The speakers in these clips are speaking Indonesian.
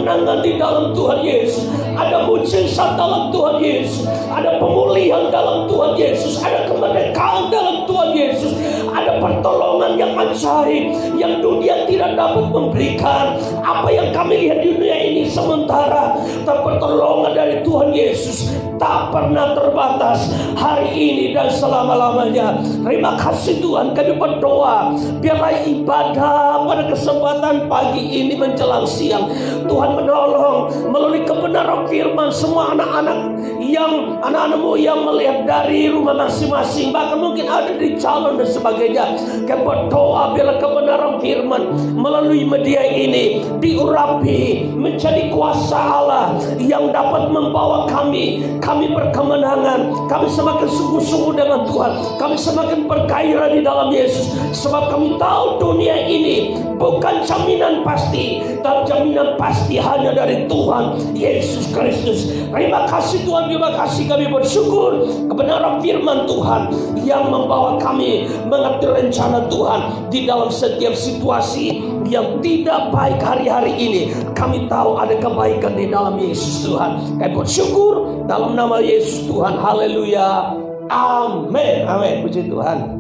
kemenangan di dalam Tuhan Yesus, ada mujizat dalam Tuhan Yesus, ada pemulihan dalam Tuhan Yesus, ada kemerdekaan dalam Tuhan Yesus, ada pertolongan yang ajaib yang dunia tidak dapat memberikan. Apa yang kami lihat di dunia ini sementara, tapi pertolongan dari Tuhan Yesus tak pernah terbatas hari ini dan selama-lamanya. Terima kasih Tuhan. Kami berdoa biarlah ibadah pada kesempatan pagi ini menjelang siang, Tuhan menolong melalui kebenaran firman semua anak-anakmu yang melihat dari rumah masing-masing, bahkan mungkin ada di jalan dan sebagainya. Kami berdoa biarlah kebenaran firman melalui media ini diurapi menjadi kuasa Allah yang dapat membawa kami berkemenangan. Kami semakin sungguh-sungguh dengan Tuhan, kami semakin bergairah di dalam Yesus, sebab kami tahu dunia ini bukan jaminan pasti, tapi jaminan pasti hanya dari Tuhan Yesus Kristus. Terima kasih Tuhan, terima kasih. Kami bersyukur kebenaran firman Tuhan yang membawa kami mengerti rencana Tuhan di dalam setiap situasi yang tidak baik hari-hari ini. Kami tahu ada kebaikan di dalam Yesus Tuhan. Kami bersyukur dalam nama Yesus Tuhan. Haleluya. Amin. Amin. Puji Tuhan.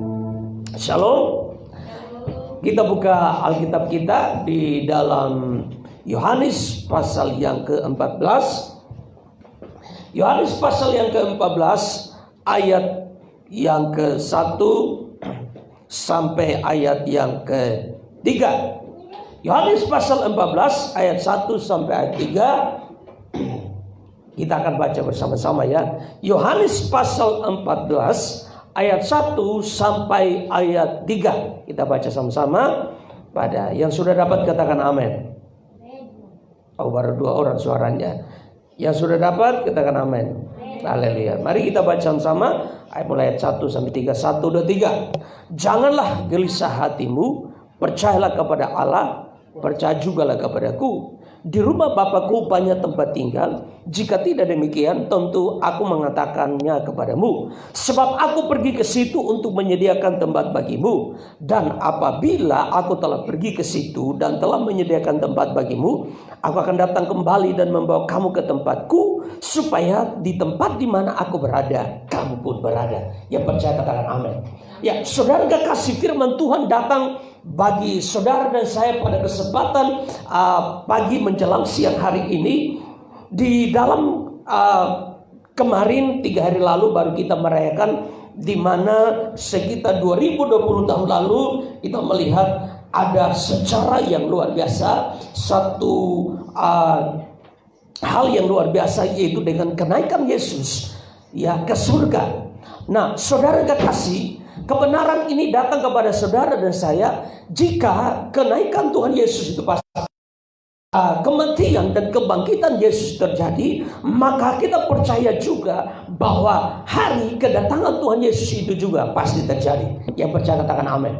Shalom. Kita buka Alkitab kita di dalam Yohanes pasal yang ke-14. Yohanes pasal yang ke-14 ayat yang ke-1 sampai ayat yang ke-3. Yohanes pasal 14 ayat 1 sampai ayat 3. Kita akan baca bersama-sama ya. Yohanes pasal 14 ayat 1 sampai ayat 3. Kita baca sama-sama. Pada yang sudah dapat katakan amin. Oh, baru 2 orang suaranya. Yang sudah dapat katakan amin. Haleluya. Mari kita baca sama-sama mulai ayat 1 sampai 3. 1, 2, 3. Janganlah gelisah hatimu, percayalah kepada Allah, percaya jugalah kepadaku. Di rumah Bapakku banyak tempat tinggal. Jika tidak demikian, tentu aku mengatakannya kepadamu. Sebab aku pergi ke situ untuk menyediakan tempat bagimu. Dan apabila aku telah pergi ke situ dan telah menyediakan tempat bagimu, aku akan datang kembali dan membawa kamu ke tempatku, supaya di tempat di mana aku berada, kamu pun berada. Yang percaya katakan amin. Ya, saudara kasih firman Tuhan datang bagi saudara dan saya pada kesempatan pagi menjelang siang hari ini. Di dalam kemarin 3 hari lalu baru kita merayakan, di mana sekitar 2020 tahun lalu kita melihat ada sejarah yang luar biasa, satu hal yang luar biasa, yaitu dengan kenaikan Yesus ya ke surga. Nah, saudara kekasih, kebenaran ini datang kepada saudara dan saya jika kenaikan Tuhan Yesus itu pasti, kematian dan kebangkitan Yesus terjadi, maka kita percaya juga bahwa hari kedatangan Tuhan Yesus itu juga pasti terjadi. Yang percaya katakan amin.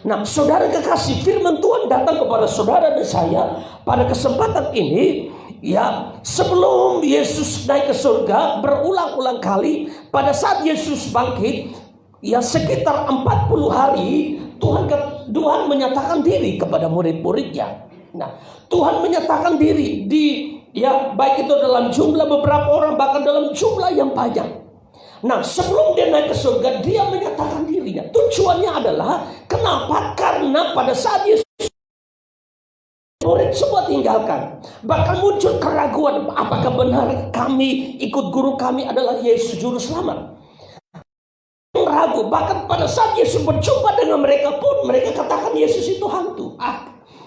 Nah, saudara kekasih, firman Tuhan datang kepada saudara dan saya pada kesempatan ini. Ya, sebelum Yesus naik ke surga, berulang-ulang kali pada saat Yesus bangkit, ya sekitar 40 hari Tuhan menyatakan diri kepada murid-muridnya. Nah, Tuhan menyatakan diri baik itu dalam jumlah beberapa orang, bahkan dalam jumlah yang banyak. Nah, sebelum dia naik ke surga, dia menyatakan dirinya. Tujuannya adalah kenapa? Karena pada saat Yesus, murid semua tinggalkan. Bahkan muncul keraguan, apakah benar kami ikut guru kami adalah Yesus juru selamat? Ragu. Bahkan pada saat Yesus berjumpa dengan mereka pun mereka katakan Yesus itu hantu.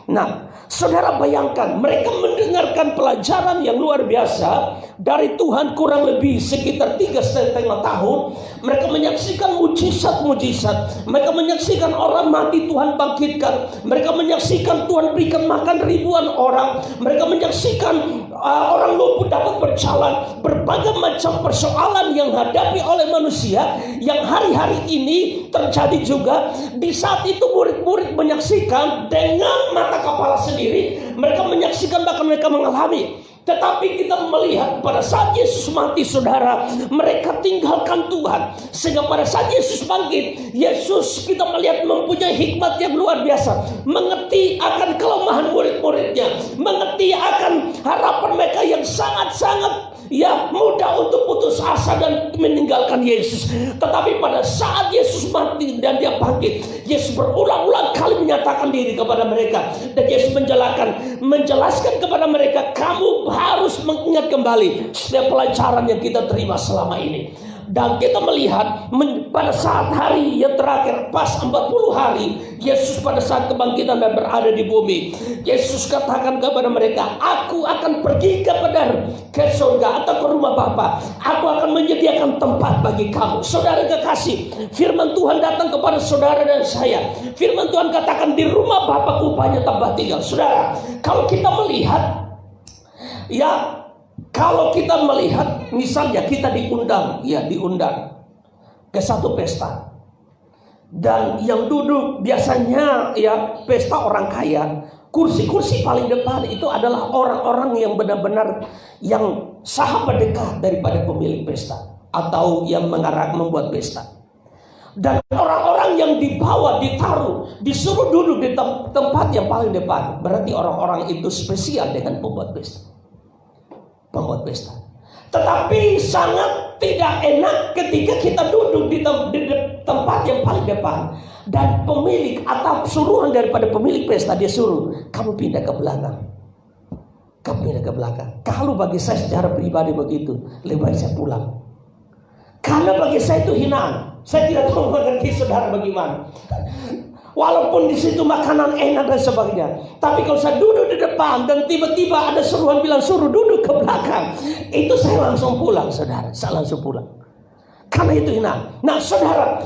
Nah, saudara bayangkan, mereka mendengarkan pelajaran yang luar biasa dari Tuhan kurang lebih sekitar 3,5 tahun. Mereka menyaksikan mujizat-mujizat. Mereka menyaksikan orang mati Tuhan bangkitkan. Mereka menyaksikan Tuhan berikan makan ribuan orang. Mereka menyaksikan orang lumpuh dapat berjalan. Berbagai macam persoalan yang hadapi oleh manusia yang hari-hari ini terjadi juga. Di saat itu murid-murid menyaksikan dengan mata kepala sendiri. Mereka menyaksikan, bahkan mereka mengalami. Tetapi kita melihat pada saat Yesus mati, saudara, mereka tinggalkan Tuhan. Sehingga pada saat Yesus bangkit, Yesus kita melihat mempunyai hikmat yang luar biasa. Mengerti akan kelemahan murid-muridnya, mengerti akan harapan mereka yang sangat-sangat mudah untuk putus asa dan meninggalkan Yesus. Tetapi pada saat Yesus mati dan dia bangkit, Yesus berulang-ulang kali menyatakan diri kepada mereka. Dan Yesus menjelaskan kepada mereka, kamu harus mengingat kembali setiap pelajaran yang kita terima selama ini. Dan kita melihat pada saat hari yang terakhir, pas 40 hari, Yesus pada saat kebangkitan dan berada di bumi, Yesus katakan kepada mereka, aku akan pergi ke surga atau ke rumah Bapa. Aku akan menyediakan tempat bagi kamu. Saudara kekasih, firman Tuhan datang kepada saudara dan saya. Firman Tuhan katakan, di rumah Bapa-Ku banyak tempat tinggal. Saudara, kalau kita melihat, kalau kita melihat misalnya kita diundang ke satu pesta, dan yang duduk biasanya pesta orang kaya, kursi-kursi paling depan itu adalah orang-orang yang benar-benar yang sahabat dekat daripada pemilik pesta atau yang membuat pesta. Dan orang-orang yang dibawa, ditaruh, disuruh duduk di tempat yang paling depan, berarti orang-orang itu spesial dengan pembuat pesta. Tetapi sangat tidak enak ketika kita duduk di tempat yang paling depan, dan pemilik atau suruhan daripada pemilik pesta, dia suruh kamu pindah ke belakang. Kalau bagi saya secara pribadi begitu, lebih baik saya pulang. Karena bagi saya itu hinaan. Saya tidak tahu mengerti saudara bagaimana. Walaupun di situ makanan enak dan sebagainya, tapi kalau saya duduk di depan dan tiba-tiba ada seruan bilang suruh duduk ke belakang, itu saya langsung pulang, saudara. Saya langsung pulang. Karena itu hinaan. Nah, saudara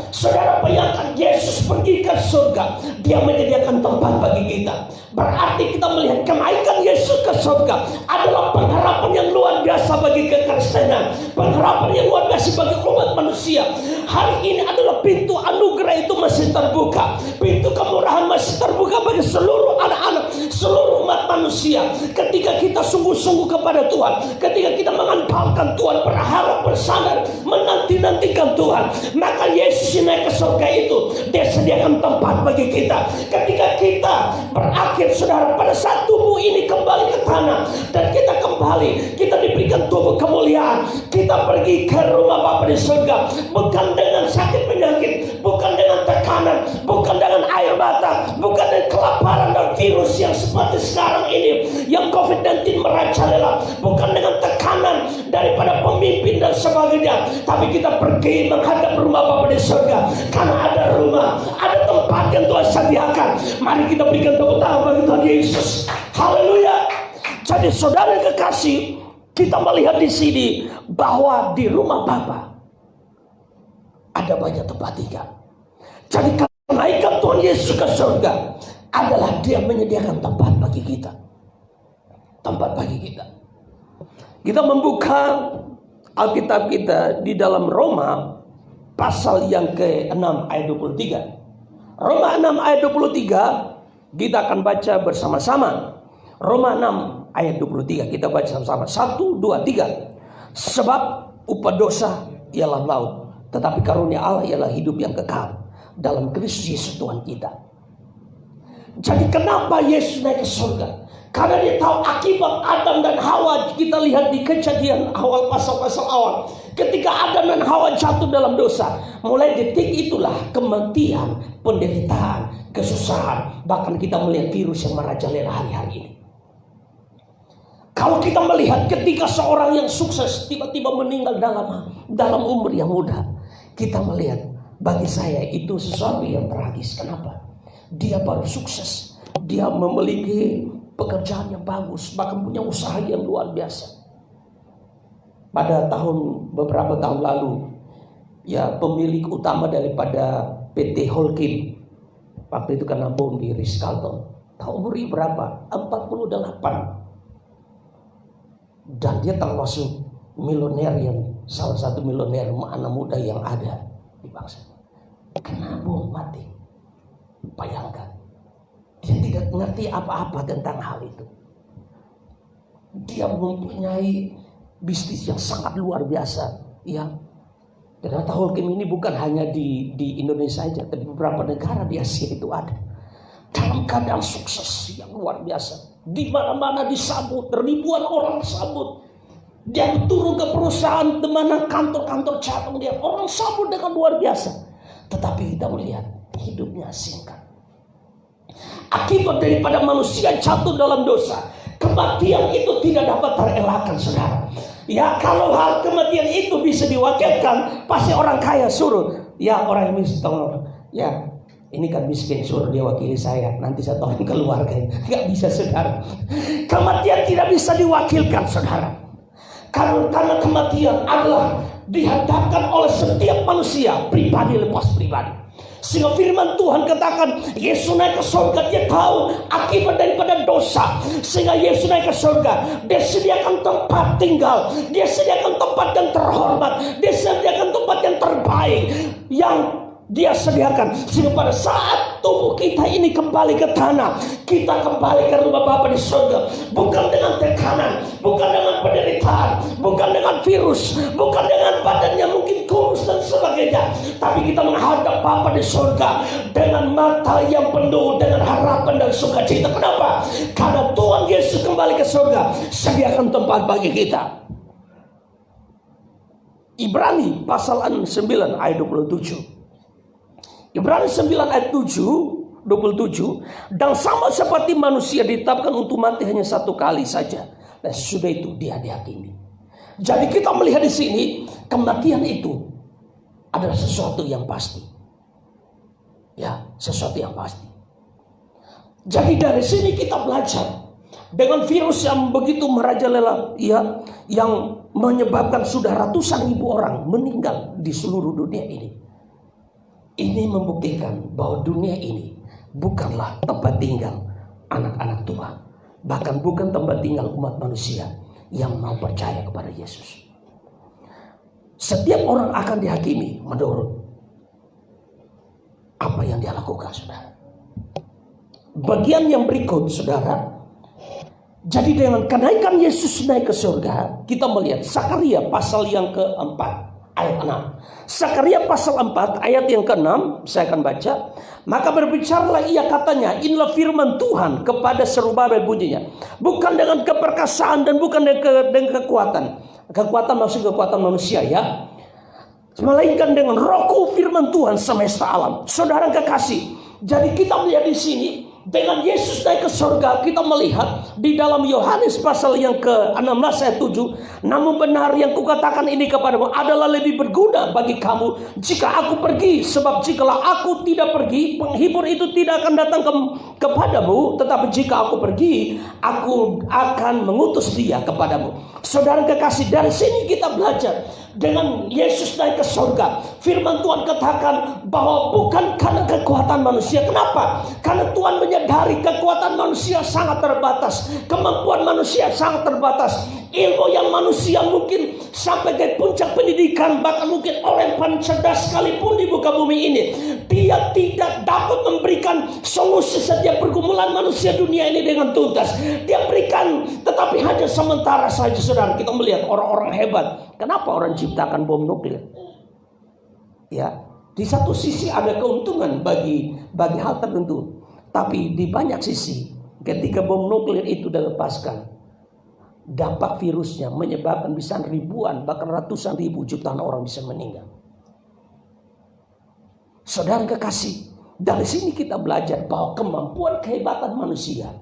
bayangkan Yesus pergi ke surga, dia menyediakan tempat bagi kita. Berarti kita melihat kenaikan Yesus ke surga adalah pengharapan yang luar biasa bagi kekristenan, pengharapan yang luar biasa bagi umat manusia. Hari ini adalah pintu anugerah itu masih terbuka, pintu kemurahan masih terbuka bagi seluruh anak-anak, seluruh umat manusia. Ketika kita sungguh-sungguh kepada Tuhan, ketika kita mengandalkan Tuhan, berharap, bersandar, menanti-nantikan Tuhan, maka Yesus yang naik ke surga itu, dia sediakan tempat bagi kita. Ketika kita berakhir, saudara, pada saat tubuh ini kembali ke tanah dan kita kembali, kita diberikan tubuh kemuliaan, kita pergi ke rumah Bapa di surga, bukan dengan sakit penyakit, bukan dengan tekanan, bukan dengan air mata, bukan dengan kelaparan dan virus yang seperti sekarang ini, yang COVID-19 merajalela, bukan dengan tekanan daripada pemimpin dan sebagainya, tapi kita pergi menghadap rumah Bapa di surga, karena ada rumah, ada tempat yang Tuhan sediakan. Mari kita berikan tepuk tangan bagi Tuhan Yesus. Haleluya. Jadi saudara kekasih, kita melihat di sini bahwa di rumah Bapa ada banyak tempat tinggal. Jadi kenaikan Tuhan Yesus ke surga adalah dia menyediakan tempat bagi kita. Tempat bagi kita. Kita membuka Alkitab kita di dalam Roma pasal yang ke-6 ayat 23. Roma 6 ayat 23 kita akan baca bersama-sama. Roma 6 ayat 23 kita baca sama-sama. 1, 2, 3. Sebab upah dosa ialah maut, tetapi karunia Allah ialah hidup yang kekal dalam Kristus Yesus Tuhan kita. Jadi kenapa Yesus naik ke surga? Karena dia tahu akibat Adam dan Hawa. Kita lihat di Kejadian awal, pasal-pasal awal, ketika Adam dan Hawa jatuh dalam dosa, mulai detik itulah kematian, penderitaan, kesusahan, bahkan kita melihat virus yang merajalela hari-hari ini. Kalau kita melihat ketika seorang yang sukses tiba-tiba meninggal dalam umur yang muda, kita melihat, bagi saya itu sesuatu yang tragis. Kenapa? Dia baru sukses, dia memiliki pekerjaan yang bagus, bahkan punya usaha yang luar biasa. Pada beberapa tahun lalu, pemilik utama daripada PT Holcim, waktu itu kena bom di Ritz-Carlton. Tahu umurnya berapa? 48. Dan dia termasuk milioner, yang salah satu milioner anak muda yang ada di bangsa. Kena bom, mati. Bayangkan, dia tidak mengerti apa-apa tentang hal itu. dia mempunyai bisnis yang sangat luar biasa, ya. Dan Hulkim ini bukan hanya di Indonesia saja, tapi beberapa negara di Asia itu ada. Dalam keadaan sukses yang luar biasa, di mana-mana disambut, ribuan orang sambut. Dia turun ke perusahaan, di mana kantor-kantor cabang dia, orang sambut dengan luar biasa. Tetapi kita melihat hidupnya singkat. Akibat daripada manusia jatuh dalam dosa, kematian itu tidak dapat terelakkan, saudara. Ya, kalau hal kematian itu bisa diwakilkan, pasti orang kaya suruh, ya orang yang miskin, ya ini kan miskin, suruh dia wakili saya, nanti saya tolong keluarganya. Gak bisa, saudara. Kematian tidak bisa diwakilkan, saudara. Karena kematian adalah dihadapkan oleh setiap manusia, pribadi lepas pribadi. Sehingga firman Tuhan katakan, Yesus naik ke surga, dia tahu akibat daripada dosa. Sehingga Yesus naik ke surga, dia sediakan tempat tinggal, dia sediakan tempat yang terhormat, dia sediakan tempat yang terbaik yang dia sediakan. Sehingga pada saat tubuh kita ini kembali ke tanah, kita kembali ke rumah Bapa di surga. Bukan dengan tekanan, bukan dengan penderitaan, bukan dengan virus, bukan dengan badannya mungkin kurus dan sebagainya, tapi kita menghadap Bapa di surga dengan mata yang penuh dengan harapan dan sukacita. Kenapa? Karena Tuhan Yesus kembali ke surga, sediakan tempat bagi kita. Ibrani pasal 9 ayat 27. Ibrani 9 ayat 27, dan sama seperti manusia ditetapkan untuk mati hanya satu kali saja, dan sesudah itu dia dihakimi. Jadi kita melihat di sini kematian itu adalah sesuatu yang pasti. Ya, sesuatu yang pasti. Jadi dari sini kita belajar dengan virus yang begitu merajalela, ya, yang menyebabkan sudah ratusan ribu orang meninggal di seluruh dunia ini. Ini membuktikan bahwa dunia ini bukanlah tempat tinggal anak-anak Tuhan, bahkan bukan tempat tinggal umat manusia yang mau percaya kepada Yesus. Setiap orang akan dihakimi menurut apa yang dia lakukan, saudara. Bagian yang berikut, saudara. Jadi dengan kenaikan Yesus naik ke surga, kita melihat Zakaria pasal yang keempat ayat 6. Zakaria pasal 4 ayat yang ke-6, saya akan baca. Maka berbicaralah ia, katanya, inilah firman Tuhan kepada Zerubabel bunyinya, bukan dengan keperkasaan dan bukan dengan kekuatan. Kekuatan maksud kekuatan manusia, ya, melainkan dengan rohku firman Tuhan semesta alam. Saudara kekasih, jadi kita melihat di sini dengan Yesus naik ke surga, kita melihat di dalam Yohanes pasal yang ke-16 ayat 7, namun benar yang kukatakan ini kepadamu adalah lebih berguna bagi kamu jika aku pergi, sebab jikalau aku tidak pergi, penghibur itu tidak akan datang kepadamu, tetapi jika aku pergi, aku akan mengutus dia kepadamu. Saudara kekasih, dari sini kita belajar dengan Yesus naik ke surga, firman Tuhan katakan bahwa bukan karena kekuatan manusia. Kenapa? Karena Tuhan menyadari kekuatan manusia sangat terbatas, kemampuan manusia sangat terbatas, ilmu yang manusia mungkin sampai ke puncak pendidikan, bahkan mungkin orang yang paling cerdas sekalipun di muka bumi ini, dia tidak dapat memberikan solusi setiap pergumulan manusia dunia ini dengan tuntas. Dia berikan, tetapi hanya sementara saja, saudara. Kita melihat orang-orang hebat. Kenapa orang ciptakan bom nuklir? Ya, di satu sisi ada keuntungan bagi hal tertentu, tapi di banyak sisi, ketika bom nuklir itu dilepaskan, dampak virusnya menyebabkan bisa ribuan, bahkan ratusan ribu, jutaan orang bisa meninggal. Saudara kekasih, dari sini kita belajar bahwa kemampuan kehebatan manusia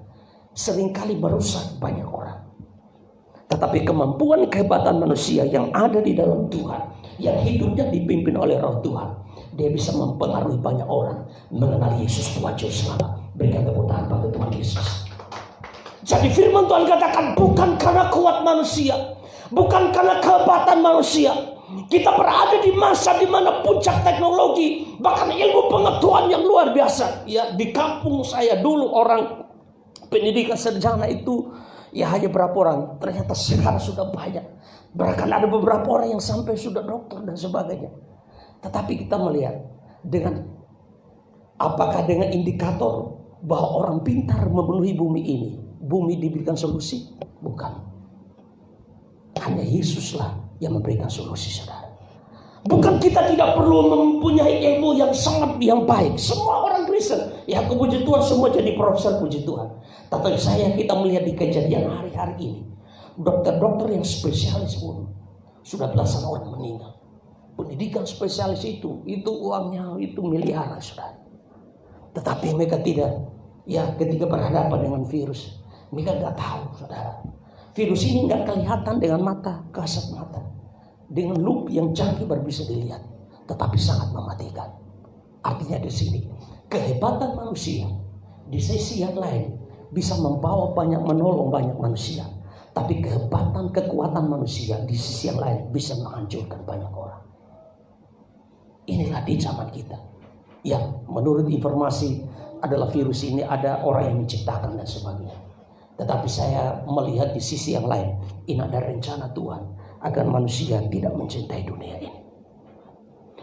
seringkali merusak banyak orang. Tetapi kemampuan kehebatan manusia yang ada di dalam Tuhan, yang hidupnya dipimpin oleh Roh Tuhan, dia bisa mempengaruhi banyak orang mengenal Yesus Tuhan Juru Selamat. Berikan tepuk tangan pada Tuhan Yesus. Jadi firman Tuhan katakan bukan karena kuat manusia, bukan karena kehebatan manusia. Kita berada di masa di mana puncak teknologi, bahkan ilmu pengetahuan yang luar biasa. Ya, di kampung saya dulu orang pendidikan sarjana itu ya hanya berapa orang, ternyata sekarang sudah banyak. Bahkan ada beberapa orang yang sampai sudah dokter dan sebagainya. Tetapi kita melihat dengan apakah dengan indikator bahwa orang pintar memenuhi bumi ini, bumi diberikan solusi? Bukan. hanya Yesuslah yang memberikan solusi, saudara. Bukan kita tidak perlu mempunyai ilmu yang sangat yang baik. Semua orang Kristen, ya puji Tuhan, semua jadi profesor, puji Tuhan. Tapi kita melihat di kejadian hari-hari ini, dokter-dokter yang spesialis pun sudah belasan orang meninggal. Pendidikan spesialis itu uangnya itu miliaran, saudara. Tetapi mereka tidak, ya ketika berhadapan dengan virus, mereka nggak tahu, saudara. Virus ini nggak kelihatan dengan mata, kasat mata. Dengan loop yang canggih baru bisa dilihat, tetapi sangat mematikan. Artinya di sini kehebatan manusia di sisi yang lain bisa membawa menolong banyak manusia, tapi kekuatan manusia di sisi yang lain bisa menghancurkan banyak orang. Inilah di zaman kita. Ya, menurut informasi adalah virus ini ada orang yang menciptakan dan sebagainya. Tetapi saya melihat di sisi yang lain, ini ada rencana Tuhan agar manusia tidak mencintai dunia ini.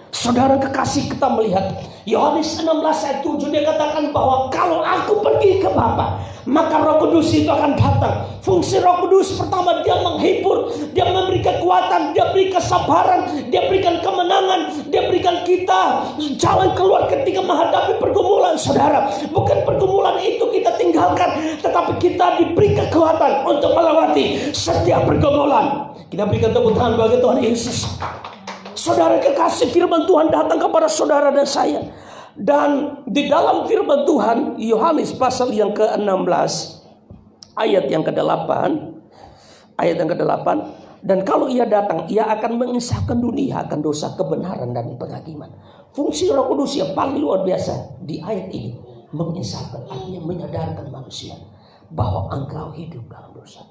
Saudara kekasih, kita melihat Yohanes 16 ayat 7, dia katakan bahwa kalau aku pergi ke Bapa, maka Roh Kudus itu akan datang. Fungsi Roh Kudus pertama, dia menghibur, dia memberi kekuatan, dia beri kesabaran, dia berikan kemenangan, dia berikan kita jalan keluar ketika menghadapi pergumulan, saudara. Bukan pergumulan itu kita tinggalkan, tetapi kita diberi kekuatan untuk melewati setiap pergumulan. Kita berikan tepuk tangan bagi Tuhan Yesus. Saudara kekasih, firman Tuhan datang kepada saudara dan saya. Dan di dalam firman Tuhan, Yohanes pasal yang ke-16, ayat yang ke-8, dan kalau ia datang, ia akan mengisahkan dunia akan dosa, kebenaran, dan penghakiman. Fungsi Roh Kudus yang paling luar biasa di ayat ini, mengisahkan, artinya menyadarkan manusia bahwa engkau hidup dalam dosa.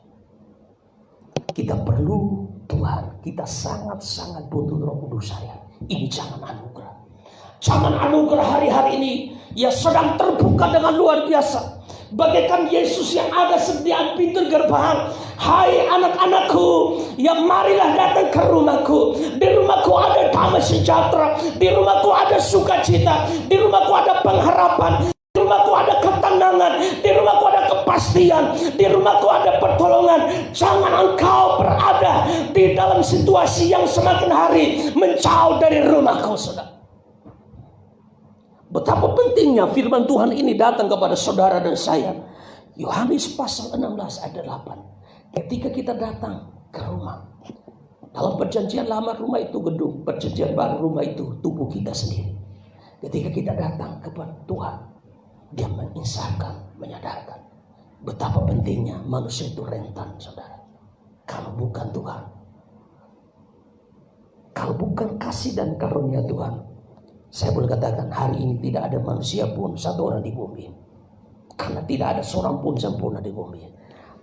Kita perlu Tuhan, kita sangat-sangat butuh Roh Kudus, saya. Ini jangan anugerah. Jangan anugerah hari-hari ini ya sedang terbuka dengan luar biasa. Bagaikan Yesus yang ada sediaan pintu gerbang. Hai anak-anakku, ya marilah datang ke rumahku. Di rumahku ada damai sejahtera. Di rumahku ada sukacita. Di rumahku ada pengharapan. Di rumahku ada ketenangan. Di rumahku ada kepastian. Di rumahku ada pertolongan. Jangan engkau berada di dalam situasi yang semakin hari menjauh dari rumahku, saudara. Betapa pentingnya firman Tuhan ini datang kepada saudara dan saya. Yohanes pasal 16 ayat 8. Ketika kita datang ke rumah, dalam perjanjian lama rumah itu gedung, perjanjian baru rumah itu tubuh kita sendiri. Ketika kita datang kepada Tuhan, dia mengisahkan, menyadarkan betapa pentingnya manusia itu rentan, saudara. Kalau bukan Tuhan, kalau bukan kasih dan karunia Tuhan, saya boleh katakan hari ini tidak ada manusia pun satu orang di bumi. Karena tidak ada seorang pun sempurna di bumi.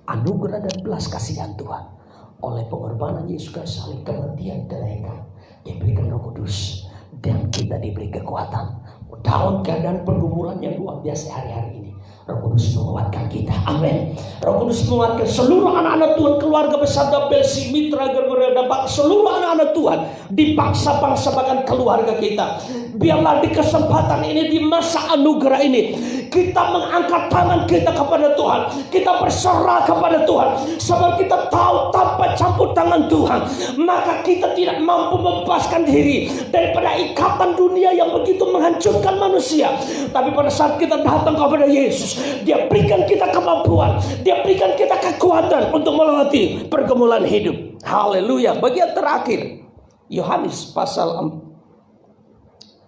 Anugerah dan belas kasihan Tuhan oleh pengorbanan Yesus Kristus, kematian, kenaikan, diberikan Roh Kudus, dan kita diberi kekuatan dalam keadaan pergumulan yang luar biasa hari-hari ini. Roh Kudus menguatkan kita. Amin. Roh Kudus menguatkan seluruh anak-anak Tuhan, keluarga besar Belsi, Mitra, Gregoria, dan seluruh anak-anak Tuhan di bangsa-bangsa, bahkan keluarga kita. Biarlah di kesempatan ini, di masa anugerah ini, kita mengangkat tangan kita kepada Tuhan. Kita berserah kepada Tuhan. Sebab kita tahu tanpa campur tangan Tuhan, maka kita tidak mampu melepaskan diri daripada ikatan dunia yang begitu menghancurkan manusia. Tapi pada saat kita datang kepada Yesus, Dia berikan kita kemampuan, Dia berikan kita kekuatan untuk melewati pergumulan hidup. Haleluya. Bagian terakhir, Yohanes pasal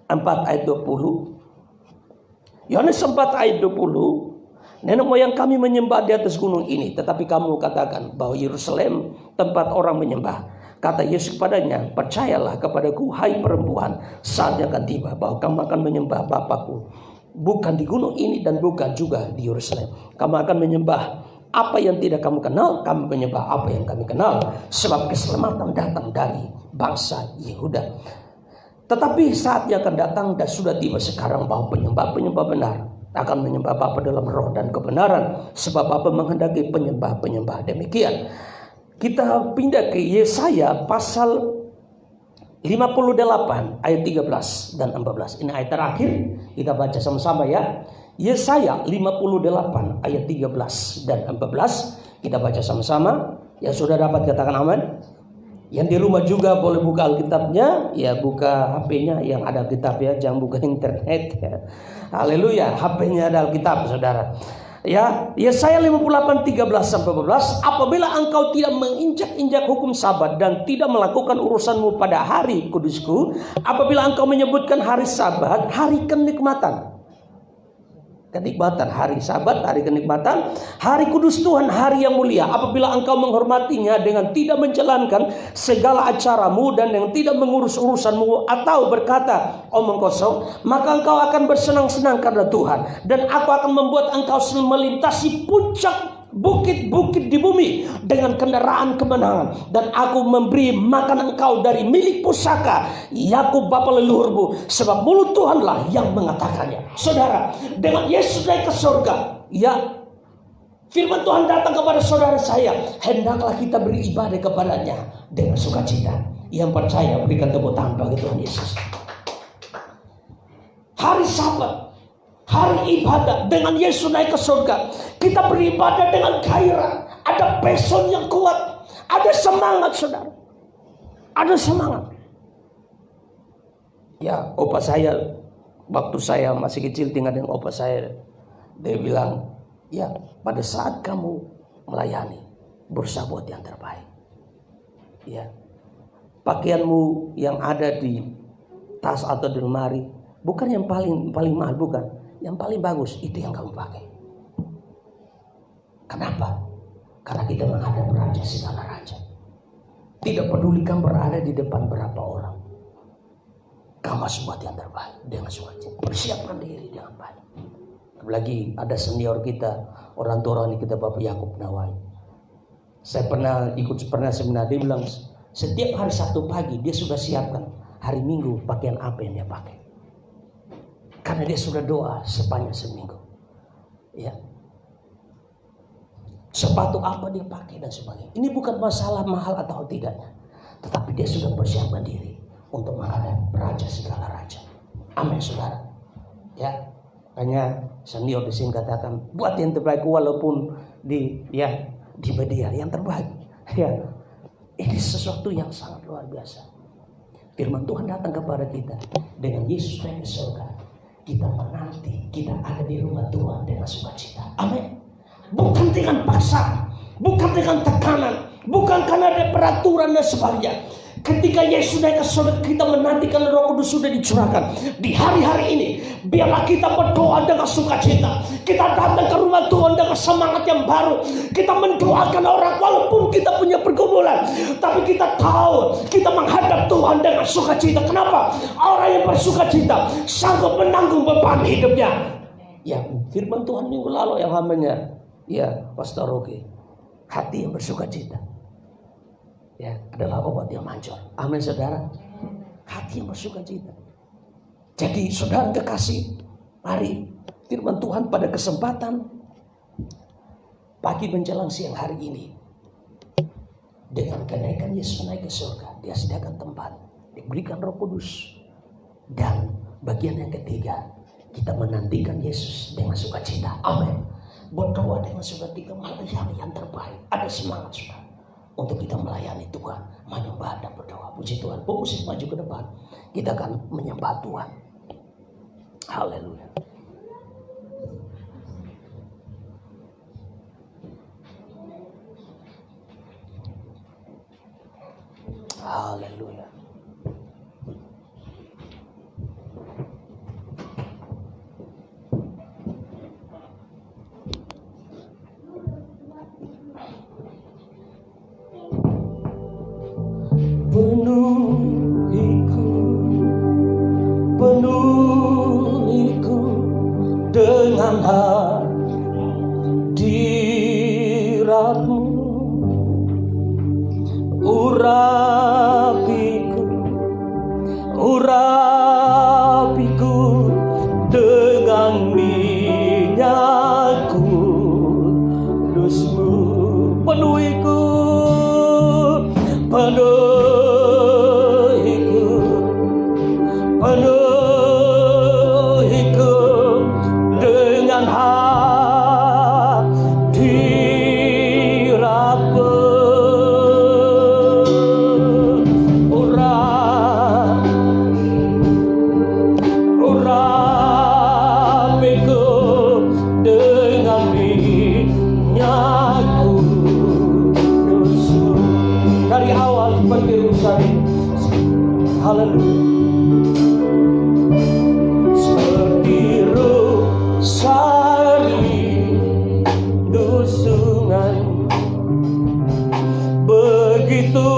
4 ayat 20. Yohanes 4 ayat 20. Nenek moyang kami menyembah di atas gunung ini, tetapi kamu katakan bahwa Yerusalem tempat orang menyembah. Kata Yesus kepadanya, percayalah kepadaku, hai perempuan, saatnya akan tiba bahwa kamu akan menyembah Bapakku, bukan di gunung ini dan bukan juga di Yerusalem. Kamu akan menyembah apa yang tidak kamu kenal, kami menyembah apa yang kami kenal, sebab keselamatan datang dari bangsa Yehuda. Tetapi saatnya akan datang dan sudah tiba sekarang bahwa penyembah-penyembah benar akan menyembah Bapa dalam roh dan kebenaran, sebab Bapa menghendaki penyembah-penyembah demikian. Kita pindah ke Yesaya pasal 58 ayat 13 dan 14. Ini ayat terakhir, kita baca sama-sama ya. Yesaya 58 ayat 13 dan 14. Kita baca sama-sama. Ya sudah dapat katakan amin. Yang di rumah juga boleh buka Alkitabnya, ya buka HP-nya yang ada Alkitab ya, jangan buka internet ya. Haleluya, HP-nya ada Alkitab saudara. Ya, Yesaya 58:13-14, apabila engkau tidak menginjak-injak hukum Sabat dan tidak melakukan urusanmu pada hari kudusku, apabila engkau menyebutkan hari Sabat hari kenikmatan, hari Sabat, hari kenikmatan, hari kudus Tuhan, hari yang mulia. Apabila engkau menghormatinya dengan tidak menjalankan segala acaramu dan yang tidak mengurus urusanmu, atau berkata omong kosong, maka engkau akan bersenang-senang karena Tuhan, dan aku akan membuat engkau melintasi puncak bukit-bukit di bumi dengan kendaraan kemenangan, dan aku memberi makan engkau dari milik pusaka Yakub bapa leluhurmu, sebab mulut Tuhanlah yang mengatakannya. Saudara, dengan Yesus naik ke surga, ya, firman Tuhan datang kepada saudara saya, hendaklah kita beribadah kepadanya dengan sukacita. Yang percaya berikan tepuk tangan bagi Tuhan Yesus. Hari Sabat, hari ibadah, dengan Yesus naik ke surga, kita beribadah dengan gairah, ada passion yang kuat, ada semangat saudara, ada semangat. Ya, opa saya waktu saya masih kecil tinggal dengan opa saya, dia bilang, ya pada saat kamu melayani, berusaha buat yang terbaik. Ya, pakaianmu yang ada di tas atau di lemari bukan yang paling mahal, bukan. Yang paling bagus itu yang kamu pakai. Kenapa? Karena kita menghadap raja segala raja. Tidak peduli kamu berada di depan berapa orang, kamu harus buat yang terbaik dengan sukacita. Persiapkan diri dengan baik. Apalagi ada senior kita, orang tua ini kita, Bapak Yakub Nawai. Saya pernah seminar, dia bilang setiap hari Sabtu pagi dia sudah siapkan hari Minggu pakaian apa yang dia pakai. Karena dia sudah doa sepanjang seminggu. Ya. Sepatu apa dia pakai dan sebagainya. Ini bukan masalah mahal atau tidaknya, tetapi dia sudah persiapkan diri untuk menghadap raja segala raja. Amin saudara. Ya. Hanya senior di sini katakan buat yang terbaik walaupun di media yang terbaik. Ya. Ini sesuatu yang sangat luar biasa. Firman Tuhan datang kepada kita dengan Yesus naik ke surga. Kita menanti, kita ada di rumah Tuhan dengan sukacita. Amin. Bukan dengan paksa, bukan dengan tekanan, bukan karena ada peraturan dan sebagainya. Ketika Yesus naik ke surga, kita menantikan Roh Kudus sudah dicurahkan. Di hari-hari ini, biarlah kita berdoa dengan sukacita. Kita datang ke rumah Tuhan dengan semangat yang baru. Kita mendoakan orang walaupun kita punya pergumulan, tapi kita tahu kita menghadap Tuhan dengan sukacita. Kenapa? Orang yang bersukacita sanggup menanggung beban hidupnya. Ya, firman Tuhan minggu lalu yang hambanya, ya, Pastor Rocky, hati yang bersukacita, ya, adalah obat yang manjur. Amin saudara. Hati yang bersukacita. Jadi saudara kekasih, mari firman Tuhan pada kesempatan pagi menjelang siang hari ini, dengan kenaikan Yesus naik ke surga, dia sediakan tempat, diberikan Roh Kudus, dan bagian yang ketiga, kita menantikan Yesus dengan sukacita. Amin. Berdoa dengan sukacita, melayani yang terbaik. Ada semangat saudara untuk kita melayani Tuhan, menyembah dan berdoa. Puji Tuhan. Fokus maju ke depan. Kita akan menyembah Tuhan. Haleluya. Haleluya. Penuhiku dengan hadirat-Mu, urapiku dengan minyak kudus-Mu. Penuhiku dengan hadirat-Mu. seperti Rusani. Haleluya. Seperti Rusani dusungan, begitu